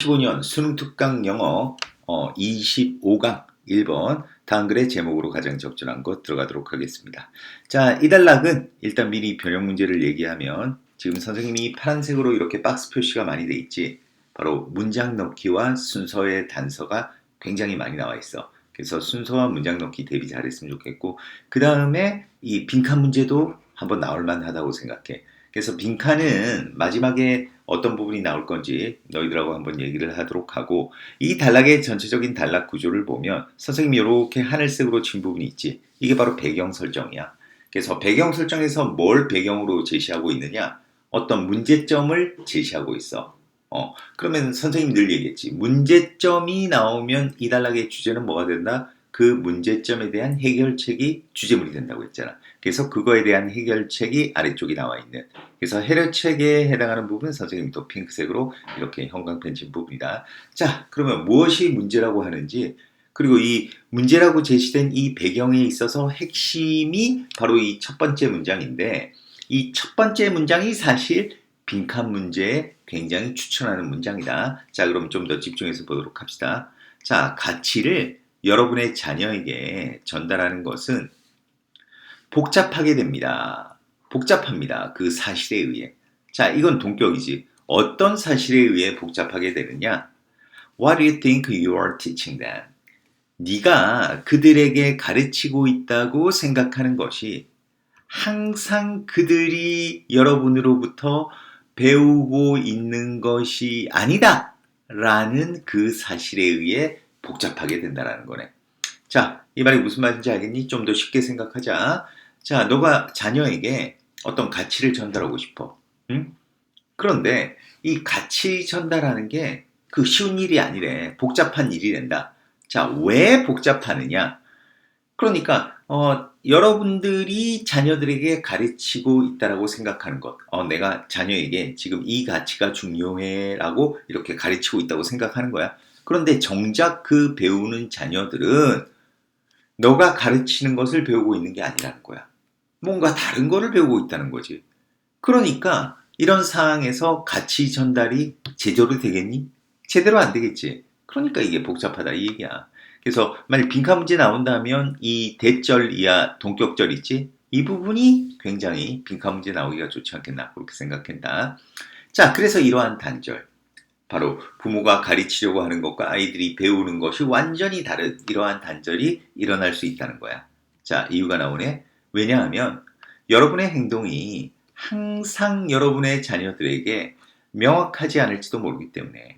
2015년 수능 특강 영어 25강 1번 다음 글의 제목으로 가장 적절한 것 들어가도록 하겠습니다. 자, 이 단락은 일단 미리 변형 문제를 얘기하면 지금 선생님이 파란색으로 이렇게 박스 표시가 많이 돼 있지. 바로 문장 넣기와 순서의 단서가 굉장히 많이 나와 있어. 그래서 순서와 문장 넣기 대비 잘했으면 좋겠고, 그 다음에 이 빈칸 문제도 한번 나올 만하다고 생각해. 그래서 빈칸은 마지막에 어떤 부분이 나올 건지 너희들하고 한번 얘기를 하도록 하고, 이 단락의 전체적인 단락 구조를 보면 선생님이 이렇게 하늘색으로 친 부분이 있지. 이게 바로 배경 설정이야. 그래서 배경 설정에서 뭘 배경으로 제시하고 있느냐? 어떤 문제점을 제시하고 있어. 그러면 선생님 늘 얘기했지. 문제점이 나오면 이 단락의 주제는 뭐가 된다? 그 문제점에 대한 해결책이 주제물이 된다고 했잖아. 그래서 그거에 대한 해결책이 아래쪽에 나와 있는. 그래서 해결책에 해당하는 부분 선생님이 또 핑크색으로 이렇게 형광펜 친 부분이다. 자, 그러면 무엇이 문제라고 하는지, 그리고 이 문제라고 제시된 이 배경에 있어서 핵심이 바로 이 첫 번째 문장인데, 이 첫 번째 문장이 사실 빈칸 문제에 굉장히 추천하는 문장이다. 자, 그럼 좀 더 집중해서 보도록 합시다. 자, 가치를 여러분의 자녀에게 전달하는 것은 복잡하게 됩니다. 복잡합니다. 그 사실에 의해. 자, 이건 동격이지. 어떤 사실에 의해 복잡하게 되느냐? What do you think you are teaching them? 네가 그들에게 가르치고 있다고 생각하는 것이 항상 그들이 여러분으로부터 배우고 있는 것이 아니다 라는 그 사실에 의해 복잡하게 된다는 거네. 자, 이 말이 무슨 말인지 알겠니? 좀 더 쉽게 생각하자. 자, 너가 자녀에게 어떤 가치를 전달하고 싶어. 응? 그런데 이 가치 전달하는 게 그 쉬운 일이 아니래. 복잡한 일이 된다. 자, 왜 복잡하느냐? 그러니까 여러분들이 자녀들에게 가르치고 있다라고 생각하는 것. 내가 자녀에게 지금 이 가치가 중요해라고 이렇게 가르치고 있다고 생각하는 거야. 그런데 정작 그 배우는 자녀들은 너가 가르치는 것을 배우고 있는 게 아니라는 거야. 뭔가 다른 거를 배우고 있다는 거지. 그러니까 이런 상황에서 가치 전달이 제대로 되겠니? 제대로 안 되겠지. 그러니까 이게 복잡하다 이 얘기야. 그래서 만약 빈칸 문제 나온다면 이 대절 이하 동격절 있지? 이 부분이 굉장히 빈칸 문제 나오기가 좋지 않겠나 그렇게 생각한다. 자, 그래서 이러한 단절. 바로 부모가 가르치려고 하는 것과 아이들이 배우는 것이 완전히 다른 이러한 단절이 일어날 수 있다는 거야. 자, 이유가 나오네. 왜냐하면 여러분의 행동이 항상 여러분의 자녀들에게 명확하지 않을지도 모르기 때문에.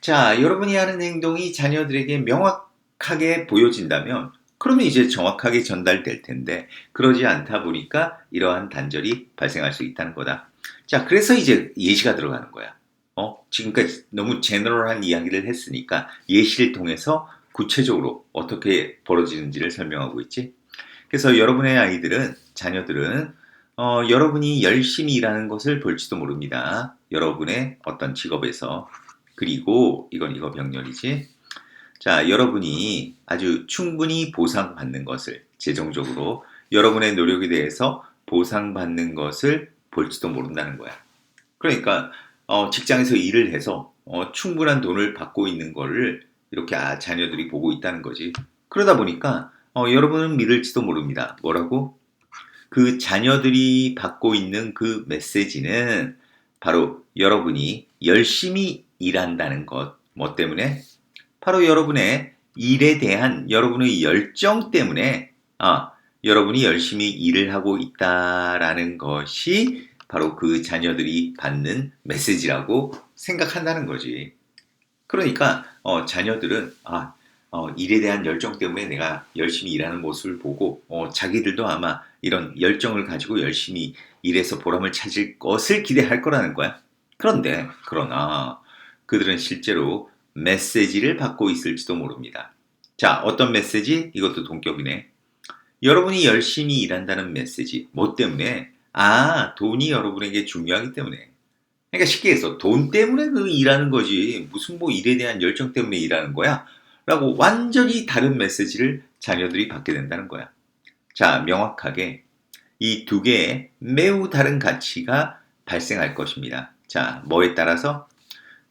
자, 여러분이 하는 행동이 자녀들에게 명확하게 보여진다면 그러면 이제 정확하게 전달될 텐데 그러지 않다 보니까 이러한 단절이 발생할 수 있다는 거다. 자, 그래서 이제 예시가 들어가는 거야. 지금까지 너무 제너럴한 이야기를 했으니까 예시를 통해서 구체적으로 어떻게 벌어지는지를 설명하고 있지. 그래서 여러분의 아이들은, 자녀들은 여러분이 열심히 일하는 것을 볼지도 모릅니다. 여러분의 어떤 직업에서. 그리고 이거 병렬이지. 자, 여러분이 아주 충분히 보상받는 것을 재정적으로 여러분의 노력에 대해서 보상받는 것을 볼지도 모른다는 거야. 그러니까 직장에서 일을 해서 충분한 돈을 받고 있는 거를 이렇게 자녀들이 보고 있다는 거지. 그러다 보니까 여러분은 믿을지도 모릅니다. 뭐라고? 그 자녀들이 받고 있는 그 메시지는 바로 여러분이 열심히 일한다는 것. 뭐 때문에? 바로 여러분의 일에 대한 여러분의 열정 때문에 여러분이 열심히 일을 하고 있다라는 것이 바로 그 자녀들이 받는 메시지라고 생각한다는 거지. 그러니까 자녀들은 일에 대한 열정 때문에 내가 열심히 일하는 모습을 보고 자기들도 아마 이런 열정을 가지고 열심히 일해서 보람을 찾을 것을 기대할 거라는 거야. 그러나 그들은 실제로 메시지를 받고 있을지도 모릅니다. 자, 어떤 메시지? 이것도 동격이네. 여러분이 열심히 일한다는 메시지. 뭐 때문에? 돈이 여러분에게 중요하기 때문에. 그러니까 쉽게 해서 돈 때문에 그 일하는 거지. 무슨 뭐 일에 대한 열정 때문에 일하는 거야? 라고 완전히 다른 메시지를 자녀들이 받게 된다는 거야. 자, 명확하게 이 두 개의 매우 다른 가치가 발생할 것입니다. 자, 뭐에 따라서?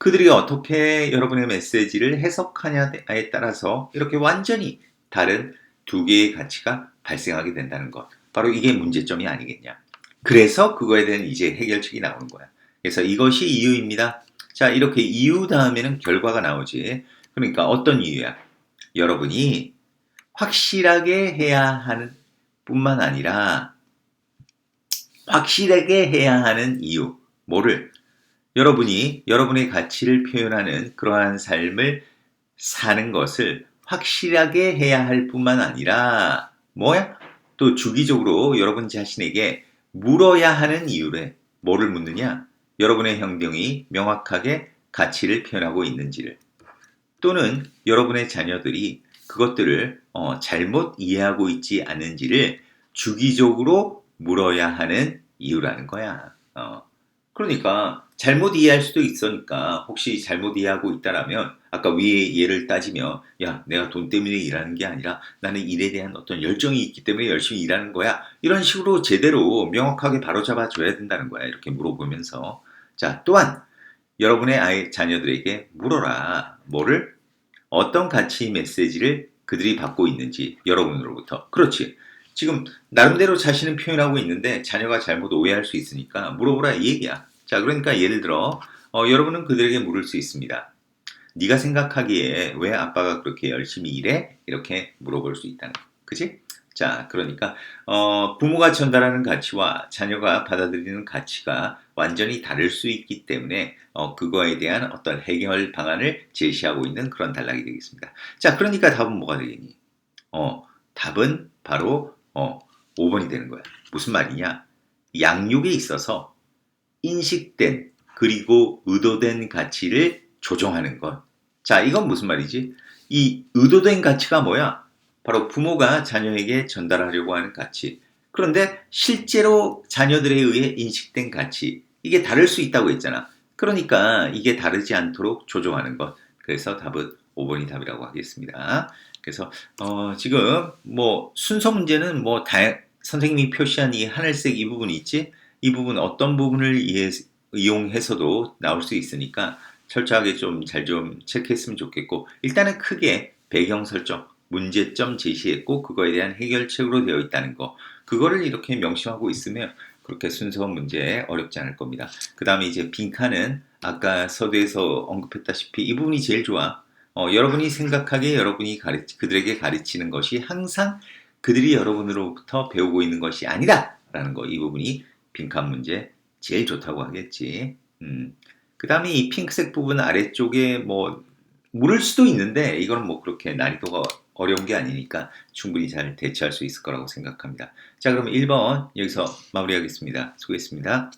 그들이 어떻게 여러분의 메시지를 해석하냐에 따라서 이렇게 완전히 다른 두 개의 가치가 발생하게 된다는 것. 바로 이게 문제점이 아니겠냐. 그래서 그거에 대한 이제 해결책이 나오는 거야. 그래서 이것이 이유입니다. 자, 이렇게 이유 다음에는 결과가 나오지. 그러니까 어떤 이유야? 여러분이 확실하게 해야 하는 뿐만 아니라 확실하게 해야 하는 이유. 뭐를? 여러분이 여러분의 가치를 표현하는 그러한 삶을 사는 것을 확실하게 해야 할 뿐만 아니라 뭐야? 또 주기적으로 여러분 자신에게 물어야 하는 이유래. 뭐를 묻느냐? 여러분의 행동이 명확하게 가치를 표현하고 있는지를. 또는 여러분의 자녀들이 그것들을 잘못 이해하고 있지 않는지를 주기적으로 물어야 하는 이유라는 거야. 그러니까 잘못 이해할 수도 있으니까 혹시 잘못 이해하고 있다라면 아까 위에 예를 따지면 야 내가 돈 때문에 일하는 게 아니라 나는 일에 대한 어떤 열정이 있기 때문에 열심히 일하는 거야. 이런 식으로 제대로 명확하게 바로잡아 줘야 된다는 거야. 이렇게 물어보면서. 자, 또한 여러분의 아이 자녀들에게 물어라. 뭐를? 어떤 가치 메시지를 그들이 받고 있는지 여러분으로부터. 그렇지. 지금 나름대로 자신은 표현하고 있는데 자녀가 잘못 오해할 수 있으니까 물어보라 이 얘기야. 자, 그러니까 예를 들어 여러분은 그들에게 물을 수 있습니다. 네가 생각하기에 왜 아빠가 그렇게 열심히 일해? 이렇게 물어볼 수 있다는 거. 그지? 자, 그러니까 부모가 전달하는 가치와 자녀가 받아들이는 가치가 완전히 다를 수 있기 때문에 그거에 대한 어떤 해결 방안을 제시하고 있는 그런 단락이 되겠습니다. 자, 그러니까 답은 뭐가 되겠니? 답은 바로 5번이 되는 거야. 무슨 말이냐? 양육에 있어서 인식된 그리고 의도된 가치를 조정하는 것. 자, 이건 무슨 말이지? 이 의도된 가치가 뭐야? 바로 부모가 자녀에게 전달하려고 하는 가치. 그런데 실제로 자녀들에 의해 인식된 가치. 이게 다를 수 있다고 했잖아. 그러니까 이게 다르지 않도록 조정하는 것. 그래서 답은 5번이 답이라고 하겠습니다. 그래서 지금 뭐 순서 문제는 뭐 선생님이 표시한 이 하늘색 이 부분이 있지? 이 부분 어떤 부분을 이용해서도 나올 수 있으니까 철저하게 좀 잘 좀 체크했으면 좋겠고 일단은 크게 배경 설정, 문제점 제시했고 그거에 대한 해결책으로 되어 있다는 거 그거를 이렇게 명심하고 있으면 그렇게 순서 문제 어렵지 않을 겁니다. 그 다음에 이제 빈칸은 아까 서두에서 언급했다시피 이 부분이 제일 좋아. 여러분이 생각하기에 여러분이 그들에게 가르치는 것이 항상 그들이 여러분으로부터 배우고 있는 것이 아니다 라는 거 이 부분이 빈칸 문제 제일 좋다고 하겠지. 그 다음에 이 핑크색 부분 아래쪽에 뭐 물을 수도 있는데 이거는 뭐 그렇게 난이도가 어려운 게 아니니까 충분히 잘 대처할 수 있을 거라고 생각합니다. 자, 그럼 1번 여기서 마무리하겠습니다. 수고했습니다.